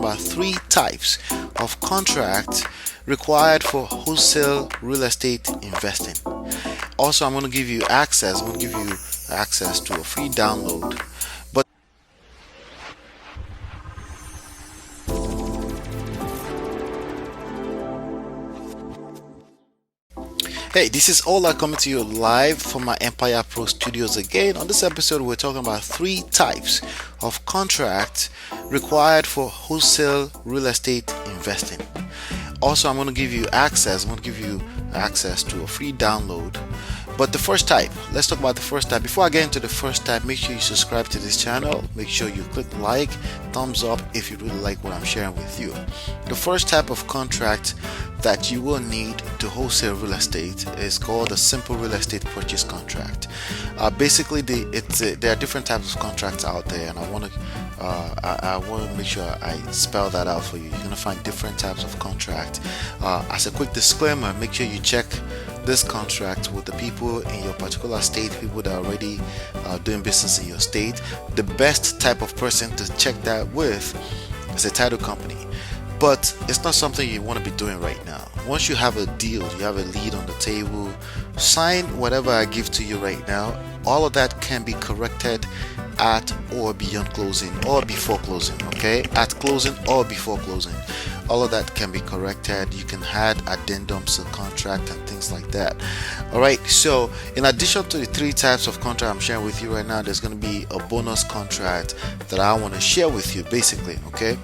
about 3 types of contracts required for wholesale real estate investing. Also, I'm going to give you access. I'm going to give you access to a free download. But hey, this is Ola coming to you live from my Empire Pro studios again. On this episode, we're talking about 3 types of contracts required for wholesale real estate investing. Also, I'm going to give you access. I'm going to give you access to a free download. But the first type, let's talk about the first type. Before I get into the first type, make sure you subscribe to this channel. Make sure you click like, thumbs up if you really like what I'm sharing with you. The first type of contract that you will need to wholesale real estate is called a simple real estate purchase contract. Basically, there are different types of contracts out there, and I want to make sure I spell that out for you. You're going to find different types of contract. As a quick disclaimer, make sure you check this contract with the people in your particular state, people that are already doing business in your state. The best type of person to check that with is a title company, but it's not something you want to be doing right now. Once you have a deal, you have a lead on the table, sign whatever I give to you right now. All of that can be corrected at or beyond closing or before closing. Okay, at closing or before closing, all of that can be corrected. You can add addendums to the contract and things like that. All right, so in addition to the 3 types of contract I'm sharing with you right now, there's going to be a bonus contract that I want to share with you basically. Okay,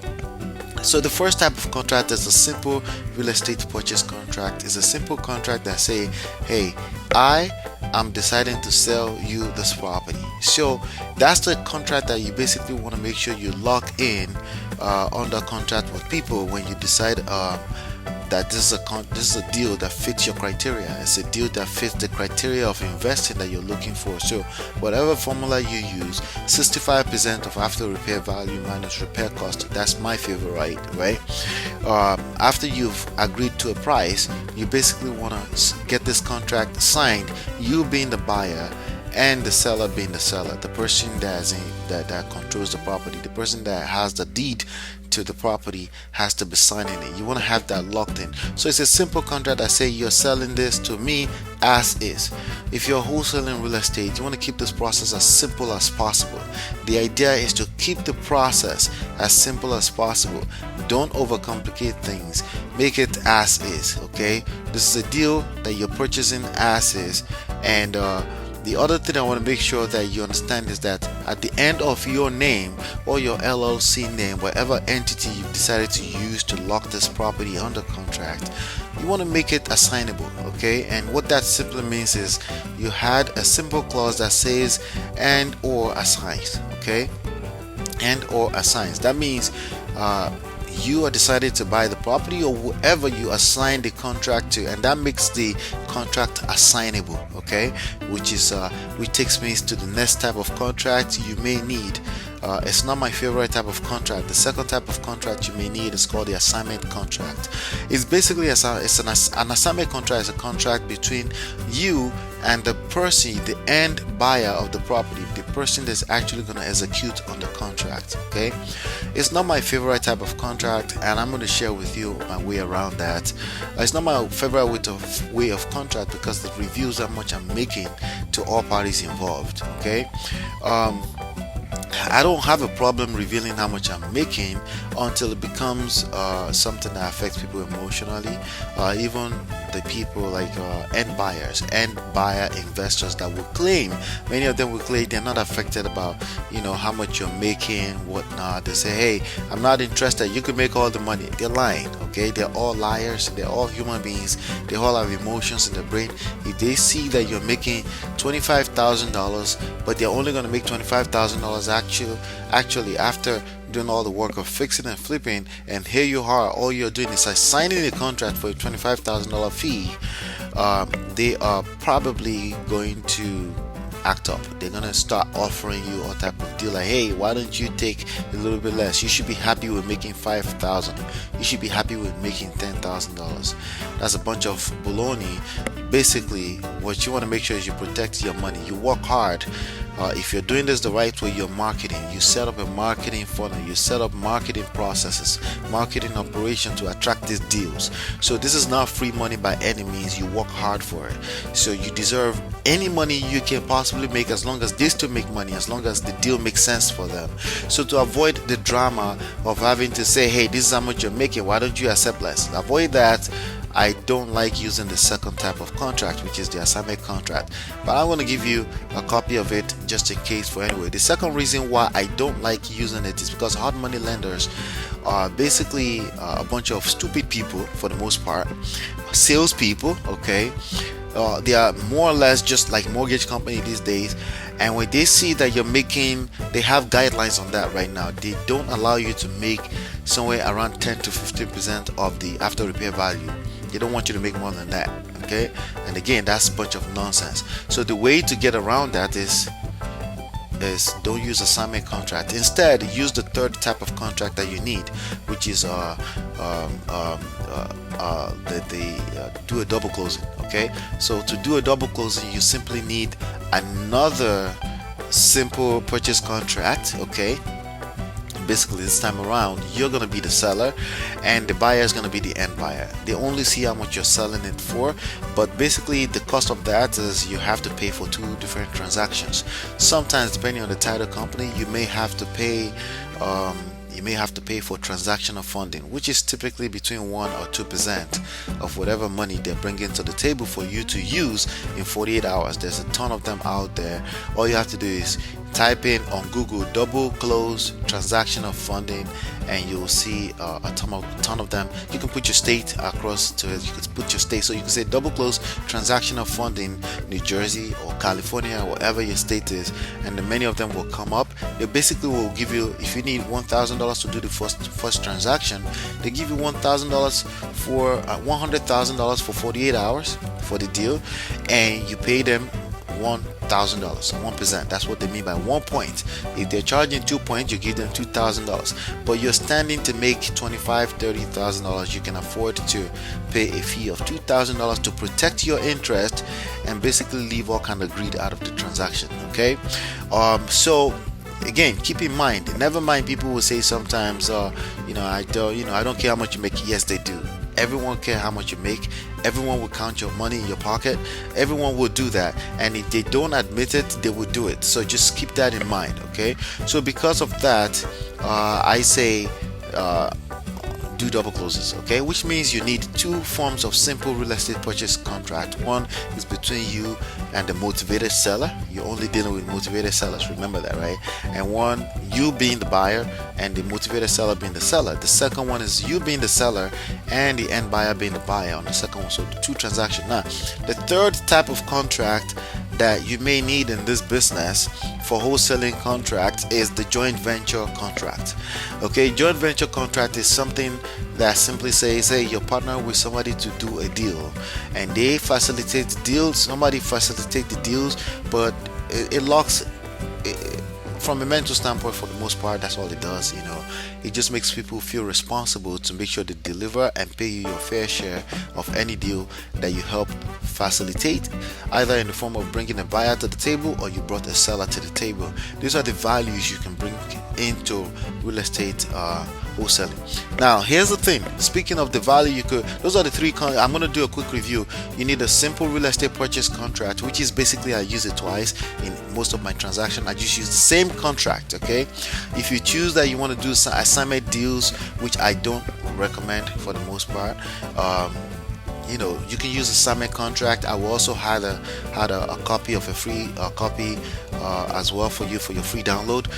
so the first type of contract is a simple real estate purchase contract. It's a simple contract that say, hey, I'm deciding to sell you this property. So that's the contract that you basically want to make sure you lock in under contract with people when you decide that this is a deal that fits your criteria. It's a deal that fits the criteria of investing that you're looking for. So whatever formula you use, 65% of after repair value minus repair cost, that's my favorite, right? After you've agreed to a price, you basically want to get this contract signed, you being the buyer and the seller being the seller, the person that controls the property, the person that has the deed to the property has to be signing it. You want to have that locked in. So it's a simple contract that say you're selling this to me as is. If you're wholesaling real estate, you want to keep this process as simple as possible. The idea is to keep the process as simple as possible. Don't overcomplicate things. Make it as is. Okay, this is a deal that you're purchasing as is. And the other thing I want to make sure that you understand is that at the end of your name or your LLC name, whatever entity you've decided to use to lock this property under contract, you want to make it assignable. Okay, and what that simply means is you had a simple clause that says and or assigns. Okay, and or assigns. That means you are decided to buy the property or whoever you assign the contract to, and that makes the contract assignable. Okay, which takes me to the next type of contract you may need. It's not my favorite type of contract. The second type of contract you may need is called the assignment contract. It's basically an assignment contract is a contract between you and the person, the end buyer of the property, the person that's actually going to execute on the contract. Okay, it's not my favorite type of contract, and I'm going to share with you my way around that. It's not my favorite way of contract because it reveals how much I'm making to all parties involved. Okay, I don't have a problem revealing how much I'm making until it becomes something that affects people emotionally. Even the people like end buyer investors that will claim, many of them will claim they're not affected about how much you're making, whatnot. They say, hey, I'm not interested, you can make all the money. They're lying. Okay, they're all liars. They're all human beings. They all have emotions in their brain. If they see that you're making $25,000 but they're only going to make $25,000 actually after doing all the work of fixing and flipping, and here you are, all you're doing is signing a contract for a $25,000 fee, they are probably going to act up. They're gonna start offering you all type of deal like, hey, why don't you take a little bit less? You should be happy with making $5,000. You should be happy with making $10,000. That's a bunch of baloney. Basically, what you want to make sure is you protect your money. You work hard if you're doing this the right way, you're marketing. You set up a marketing funnel. You set up marketing processes, marketing operation to attract these deals. So this is not free money by any means. You work hard for it. So you deserve any money you can possibly make, as long as they still make money, as long as the deal makes sense for them. So to avoid the drama of having to say, hey, this is how much you're making, why don't you accept less? Avoid that. I don't like using the second type of contract, which is the assignment contract, but I'm going to give you a copy of it just in case. For anyway, the second reason why I don't like using it is because hard money lenders are basically a bunch of stupid people for the most part, salespeople. Okay, they are more or less just like mortgage company these days, and when they see that you're making, they have guidelines on that right now. They don't allow you to make somewhere around 10 to 15% of the after repair value. They don't want you to make more than that. Okay, and again, that's a bunch of nonsense. So the way to get around that is don't use assignment contract. Instead, use the third type of contract that you need, which is do a double closing. Okay, so to do a double closing, you simply need another simple purchase contract. Okay, basically this time around you're going to be the seller and the buyer is going to be the end buyer. They only see how much you're selling it for, but basically the cost of that is you have to pay for two different transactions. Sometimes, depending on the title company, you may have to pay for transactional funding, which is typically between 1 or 2% of whatever money they're bringing to the table for you to use in 48 hours. There's a ton of them out there. All you have to do is type in on Google double close transactional funding and you'll see a ton of them. You can put your state across to it. You can put your state, so you can say double close transactional funding New Jersey or California, whatever your state is, and many of them will come up. They basically will give you, if you need $1,000 to do the first transaction, they give you $1,000 for $100,000 for 48 hours for the deal, and you pay them $1,000, 1%. That's what they mean by 1 point. If they're charging 2 points, you give them $2,000. But you're standing to make $25,000, $30,000. You can afford to pay a fee of $2,000 to protect your interest and basically leave all kind of greed out of the transaction. Okay, so again, keep in mind, never mind, people will say sometimes, I don't care how much you make. Yes, they do. Everyone care how much you make. Everyone will count your money in your pocket. Everyone will do that, and if they don't admit it, they will do it. So just keep that in mind. Okay, so because of that, I say do double closes. Okay, which means you need two forms of simple real estate purchase contract. One is between you and the motivated seller. You're only dealing with motivated sellers, remember that, right? And one, you being the buyer and the motivated seller being the seller. The second one is you being the seller and the end buyer being the buyer on the second one. So the two transactions. Now the third type of contract that you may need in this business for wholesaling contract is the joint venture contract. Okay, joint venture contract is something that simply says, hey, you're partnering with somebody to do a deal, and they facilitate the deals. Somebody facilitate the deals, but it locks. From a mental standpoint, for the most part, that's all it does. It just makes people feel responsible to make sure they deliver and pay you your fair share of any deal that you help facilitate, either in the form of bringing a buyer to the table or you brought a seller to the table. These are the values you can bring into real estate wholesaling. Now, here's the thing. Speaking of the value, those are the three. I'm going to do a quick review. You need a simple real estate purchase contract, which is basically, I use it twice in most of my transactions. I just use the same contract. Okay, if you choose that you want to do assignment deals, which I don't recommend for the most part, you can use assignment contract. I will also had a copy of a free copy as well for you for your free download.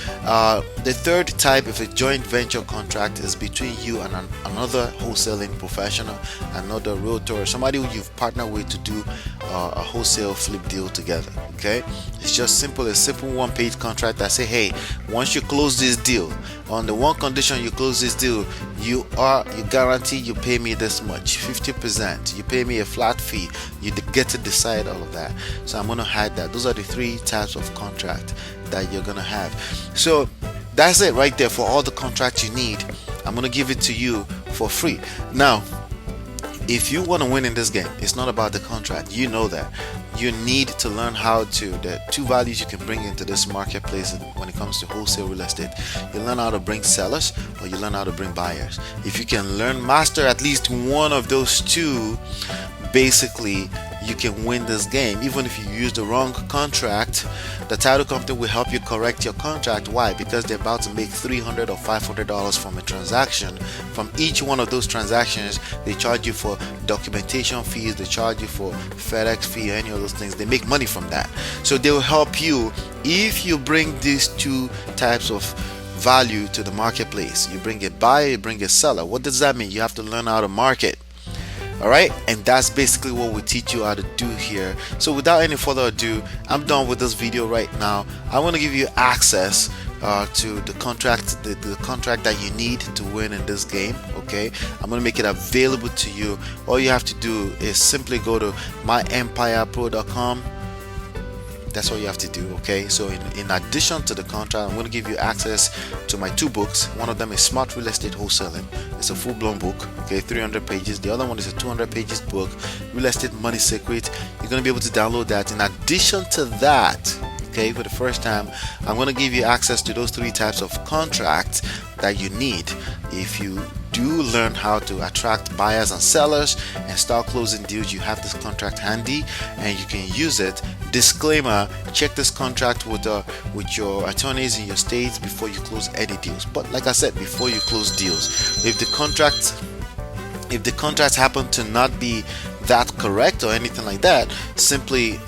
The third type of a joint venture contract is between you and another wholesaling professional, another realtor, somebody who you've partnered with to do a wholesale flip deal together. Okay, it's just a simple one-page contract that say, hey, once you close this deal, on the one condition you close this deal, you guarantee you pay me this much, 50%. You pay me a flat fee. You get to decide all of that. So I'm going to hide that. Those are the three types of contract that you're going to have. So that's it right there for all the contracts you need. I'm going to give it to you for free. Now, if you want to win in this game, it's not about the contract. You know that. You need to learn how to, the two values you can bring into this marketplace when it comes to wholesale real estate. You learn how to bring sellers, or you learn how to bring buyers. If you can master at least one of those two, basically you can win this game. Even if you use the wrong contract, the title company will help you correct your contract. Why? Because they're about to make $300 or $500 from a transaction. From each one of those transactions, they charge you for documentation fees, they charge you for FedEx fee, any of those things. They make money from that. So they will help you if you bring these two types of value to the marketplace. You bring a buyer, you bring a seller. What does that mean? You have to learn how to market. Alright, and that's basically what we teach you how to do here. So without any further ado, I'm done with this video right now. I want to give you access to the contract, the contract that you need to win in this game. Okay, I'm going to make it available to you. All you have to do is simply go to myEmpirePRO.com. That's all you have to do. Okay, so in addition to the contract, I'm going to give you access to my two books. One of them is Smart Real Estate Wholesaling. It's a full-blown book, okay, 300 pages. The other one is a 200 pages book, Real Estate Money Secret. You're going to be able to download that. In addition to that, okay, for the first time, I'm going to give you access to those three types of contracts that you need if you do learn how to attract buyers and sellers and start closing deals. You have this contract handy and you can use it. Disclaimer: check this contract with your attorneys in your states before you close any deals. But like I said, before you close deals, if the contracts happen to not be that correct or anything like that, simply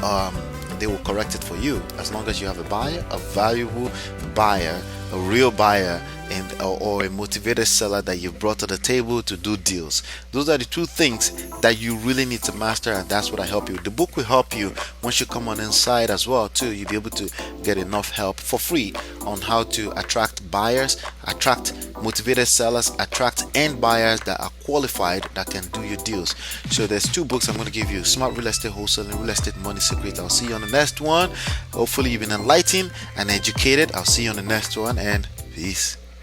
they will correct it for you, as long as you have a buyer, a valuable buyer, a real buyer, and or a motivated seller that you brought to the table to do deals. Those are the two things that you really need to master, and that's what I help you. The book will help you once you come on inside as well too. You'll be able to get enough help for free on how to attract buyers, attract motivated sellers, attract end buyers that are qualified, that can do your deals. So there's two books I'm going to give you: Smart Real Estate Wholesaling, Real Estate Money Secret. I'll see you on the next one. Hopefully you've been enlightened and educated. I'll see you on the next one, and peace.